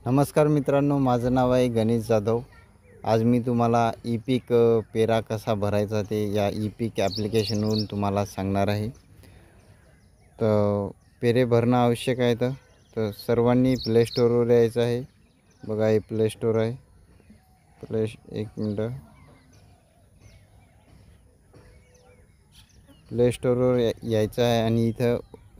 नमस्कार मित्रांनो, माझं नाव आहे गणेश जाधव। आज मी तुम्हाला ई-पीक पेरा कसा भरायचा ते या ई-पीक ॲप्लिकेशनवरून तुम्हाला सांगणार आहे। तर पेरे भरणं आवश्यक आहे। तर सर्वांनी प्ले स्टोरवर यायचं आहे। बघा, हे प्ले स्टोर आहे। एक मिनटं, प्ले स्टोरवर यायचं आहे आणि इथं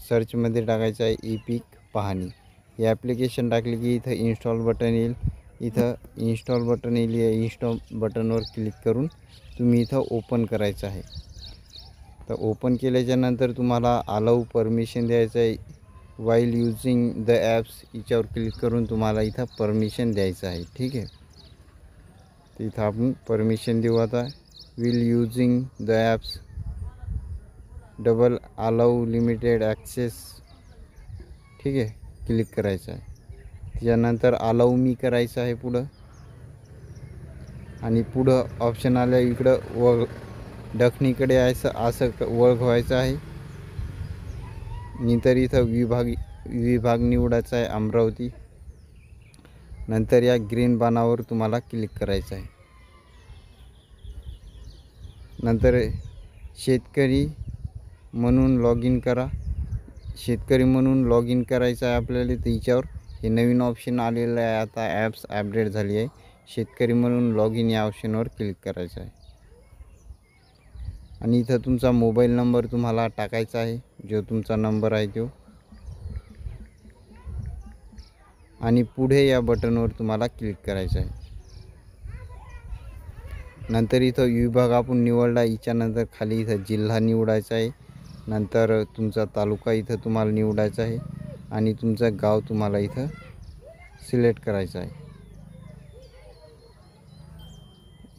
सर्चमध्ये टाकायचं आहे ई-पीक पाहणी। हे ॲप्लिकेशन टाकले की इथं इन्स्टॉल बटन येईल। इथं इन्स्टॉल बटन येईल, या इन्स्टॉल बटनवर क्लिक करून तुम्ही इथं ओपन करायचं आहे। तर ओपन केल्याच्या नंतर तुम्हाला अलाउ परमिशन द्यायचं आहे। वाईल यूजिंग द ॲप्स याच्यावर क्लिक करून तुम्हाला इथं परमिशन द्यायचं आहे। ठीक आहे, तर इथं आपण परमिशन देऊ। आता will using the apps double allow limited access, ठीक आहे, क्लिक करायचं आहे। त्यानंतर अलाउ मी करायचं आहे पुढं, आणि पुढं ऑप्शन आलं इकडं दक्षिणेकडे असं वळवायचं आहे। नंतर इथं विभाग निवडायचा आहे, अमरावती। नंतर या ग्रीन बाणावर तुम्हाला क्लिक करायचं आहे। नंतर शेतकरी म्हणून लॉग इन करा। शेतकरी म्हणून लॉग इन करायचं आहे आपल्याला। त्याच्यावर हे नवीन ऑप्शन आलेलं आहे, आता ॲप्स अपडेट झाली आहे। शेतकरी म्हणून लॉग इन या ऑप्शनवर क्लिक करायचं आहे, आणि इथं तुमचा मोबाईल नंबर तुम्हाला टाकायचा आहे, जो तुमचा नंबर आहे तो, आणि पुढे या बटनवर तुम्हाला क्लिक करायचं आहे। नंतर इथं विभाग आपण निवडला, याच्यानंतर खाली इथं जिल्हा निवडायचा आहे। नंतर तुमचा तालुका इथं तुम्हाला निवडायचा आहे, आणि तुमचं गाव तुम्हाला इथं सिलेक्ट करायचं आहे।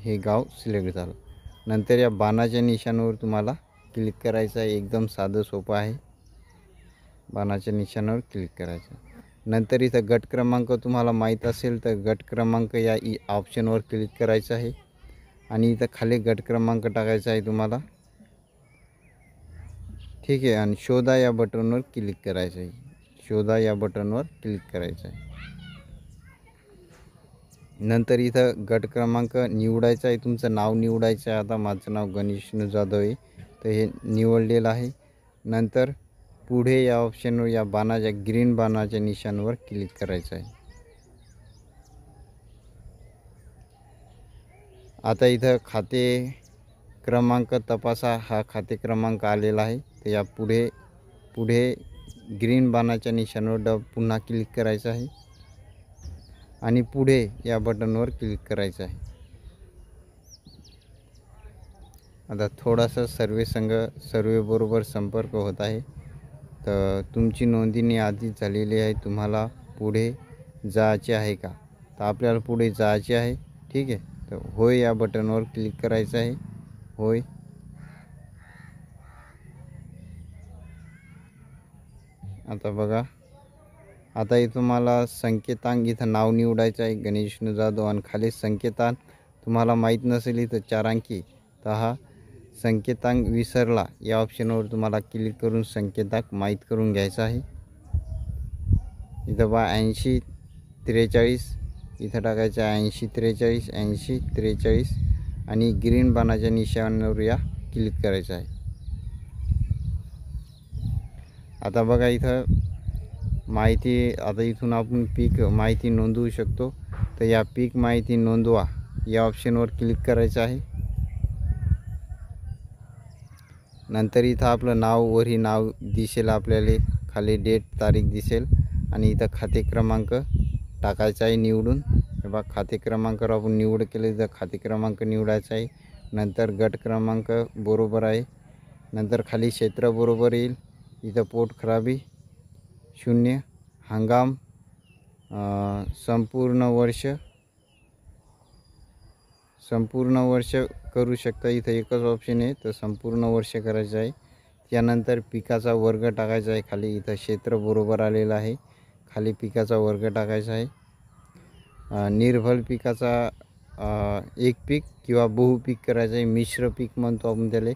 हे गाव सिलेक्ट झालं। नंतर या बाणाच्या निशाणावर तुम्हाला क्लिक करायचं आहे। एकदम साधं सोपं आहे। बाणाच्या निशाणावर क्लिक करायचं। नंतर इथं गट क्रमांक तुम्हाला माहीत असेल तर गट क्रमांक या ऑप्शनवर क्लिक करायचं आहे, आणि इथं खाली गट क्रमांक टाकायचा आहे तुम्हाला। ठीक आहे, आणि शोधा या बटनवर क्लिक करायचं आहे। शोधा या बटनवर क्लिक करायचं आहे। नंतर इथं गट क्रमांक निवडायचा आहे, तुमचं नाव निवडायचं आहे। आता माझं नाव गणेश जाधव आहे, तर हे निवडलेलं आहे। नंतर पुढे या ऑप्शनवर या बाणाच्या ग्रीन बाणाच्या निशाणावर क्लिक करायचं आहे। आता इथं खाते क्रमांक तपासा, हा खाते क्रमांक आलेला आहे। तर या पुढे ग्रीन बाणाच्या निशाणावर पुन्हा क्लिक करायचं आहे, आणि पुढे या बटनवर क्लिक करायचं आहे। आता थोडासा सर्वेबरोबर संपर्क होत आहे। तर तुमची नोंदणी आधीच झालेली आहे, तुम्हाला पुढे जायचे आहे का? तर आपल्याला पुढे जायचे आहे। ठीक आहे, तर होय या बटनवर क्लिक करायचं आहे। होय। आता बघा, आता इथं तुम्हाला संकेतांक इथं नाव निवडायचं आहे, गणेश जाधव, आणि खाली संकेतांक तुम्हाला माहीत नसेल इथं 4 अंकी, तर हा संकेतांक विसरला या ऑप्शनवर तुम्हाला क्लिक करून संकेतांक माहीत करून घ्यायचा आहे। इथं 8043 इथं टाकायचं आहे, 8043 8043, आणि ग्रीन बाणाच्या निशाणावर या क्लिक करायचं आहे। आता बघा इथं माहिती, आता इथून आपण पीक माहिती नोंदवू शकतो। तर या पीक माहिती नोंदवा या ऑप्शनवर क्लिक करायचं आहे। नंतर इथं आपलं वरी नाव दिसेल आपल्याला, खाली डेट तारीख दिसेल, आणि इथं खाते क्रमांक टाकायचा आहे निवडून। हे बघा, खाते क्रमांकावर आपण निवड केली तर खाते क्रमांक निवडायचा आहे। नंतर गट क्रमांक बरोबर आहे। नंतर खाली क्षेत्र बरोबर येईल। इथं पोट खराबी 0, हंगाम संपूर्ण वर्ष करू शकता। इथं एकच ऑप्शन आहे, तर संपूर्ण वर्ष करायचं आहे। त्यानंतर पिकाचा वर्ग टाकायचा आहे खाली। इथं क्षेत्र बरोबर आलेलं आहे, खाली पिकाचा वर्ग टाकायचा आहे। निर्भल पिकाचा एक पीक किंवा बहुपीक करायचं आहे। मिश्र पीक म्हणतो आपण त्याला।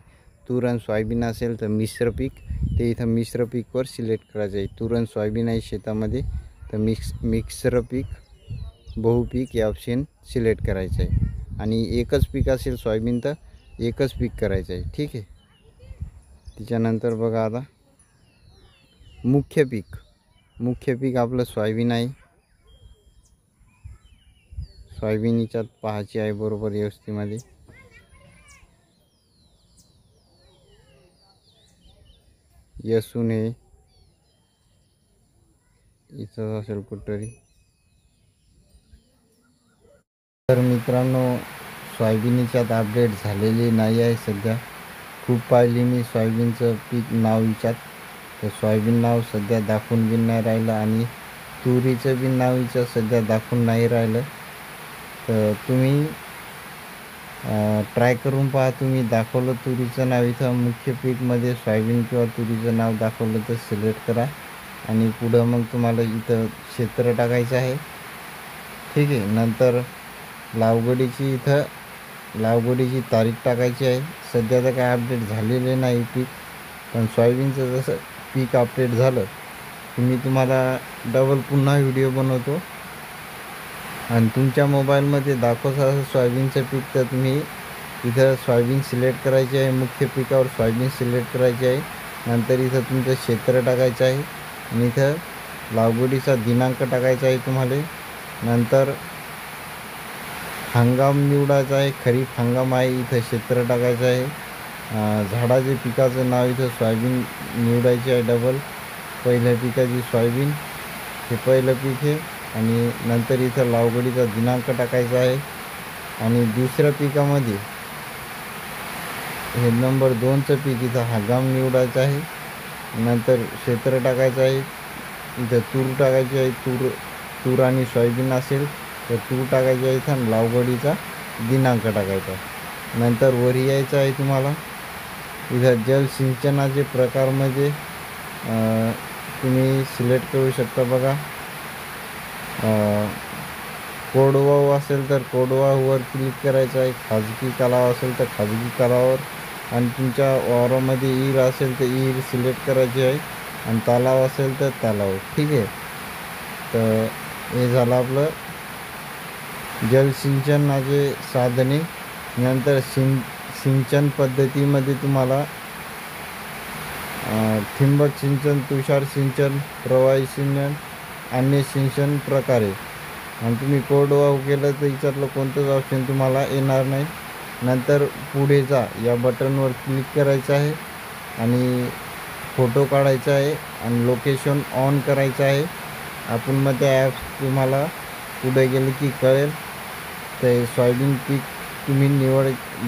तूर आणि सोयाबीन असेल तर मिश्र पीक, ते इथं मिश्र पीकवर सिलेक्ट करायचं आहे। तूर आणि सोयाबीन आहे शेतामध्ये, तर मिश्र पीक बहुपीक या ऑप्शन सिलेक्ट करायचं आहे आणि एकच पीक असेल सोयाबीन तर एकच पीक करायचं आहे. ठीक आहे. त्याच्यानंतर बघा आता मुख्य पीक आपलं सोयाबीन आहे. सोयाबीन याच्यात पाहायची आहे बरोबर व्यवस्थेमध्ये. लसूण हे इथं असेल कुठतरी. तर मित्रांनो, सोयाबीनच्यात अपडेट झालेली नाही आहे सध्या. खूप पाहिली मी सोयाबीनचं पीक नाव याच्यात, तर सोयाबीन नाव सध्या दाखवून बी नाही राहिलं आणि तुरीचं बी नाव याच्यात सध्या दाखवून नाही राहिलं. तर तुम्ही ट्राय करून पहा. तुम्ही दाखवलं तुरीचं नाव इथं मुख्य पीकमध्ये सोयाबीन किंवा तुरीचं नाव दाखवलं तर सिलेक्ट करा आणि पुढं मग तुम्हाला इथं क्षेत्र टाकायचं आहे. ठीक आहे. नंतर लागवडीची तारीख टाकायची आहे. सध्या तर काय अपडेट झालेले नाही पीक, पण सोयाबीनचं जसं पीक अपडेट झालं की मी तुम्हाला डबल पुन्हा व्हिडिओ बनवतो आणि तुमच्या मोबाईलमध्ये दाखवत असं सोयाबीनचं पीक तर तुम्ही इथं सोयाबीन सिलेक्ट करायची आहे. मुख्य पिकावर सोयाबीन सिलेक्ट करायची आहे. नंतर इथं तुमचं क्षेत्र टाकायचं आहे आणि इथं लागवडीचा दिनांक टाकायचा आहे तुम्हाला. नंतर हंगाम निवडायचा आहे. खरीप हंगाम आहे, इथं क्षेत्र टाकायचं आहे. झाडाचे पिकाचं नाव इथं सोयाबीन निवडायचे आहे. डबल पहिल्या पिकाची सोयाबीन हे पहिलं पीक आहे आणि नंतर इथं लागवडीचा दिनांक टाकायचा आहे आणि दुसऱ्या पिकामध्ये हे नंबर 2चं पीक इथं हंगाम निवडायचं आहे. नंतर क्षेत्र टाकायचं आहे. इथं तूर टाकायची आहे. तूर आणि सोयाबीन असेल तर तूर टाकायची आहे इथं आणि लागवडीचा दिनांक टाकायचा. नंतर वर यायचं आहे तुम्हाला. इथं जलसिंचनाचे प्रकारमध्ये तुम्ही सिलेक्ट करू शकता. बघा, कोरडवाहू असेल तर कोरडवाहूवर क्लिक करायचं आहे. खाजगी तलाव असेल तर खाजगी तलावावर आणि तुमच्या वावरामध्ये विहीर असेल तर विहीर सिलेक्ट करायची आहे आणि तलाव असेल तर तलाव. ठीक आहे. तर हे झालं आपलं जलसिंचनाचे साधने. नंतर सिंचन पद्धतीमध्ये तुम्हाला ठिबक सिंचन, तुषार सिंचन, प्रवाही सिंचन, अन्य सिंचन प्रकारे आणि तुम्ही कोरडवाहू केलं तर याच्यातलं कोणतंच ऑप्शन तुम्हाला येणार नाही. नंतर पुढे जा या बटनवर क्लिक करायचं आहे आणि फोटो काढायचा आहे आणि लोकेशन ऑन करायचं आहे. आपण मग त्या ॲप्स तुम्हाला पुढे गेले की कळेल. ते सोयाबीन पीक तुम्ही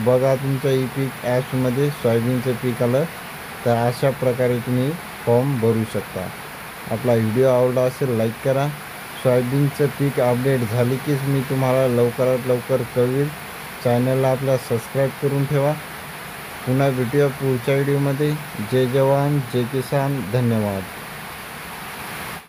बघा तुमच्या ई पीक ॲप्समध्ये सोयाबीनचं पीक आलं तर अशा प्रकारे तुम्ही फॉर्म भरू शकता. आपला व्हिडिओ आवडला असेल लाईक करा. सोयाबीनचं पीक अपडेट झाले कीच मी तुम्हाला लवकरात लवकर कळवेल. चॅनलला आपला सबस्क्राईब करून ठेवा. पुन्हा भेटूया पुढच्या व्हिडिओमध्ये. जय जवान जय किसान. धन्यवाद.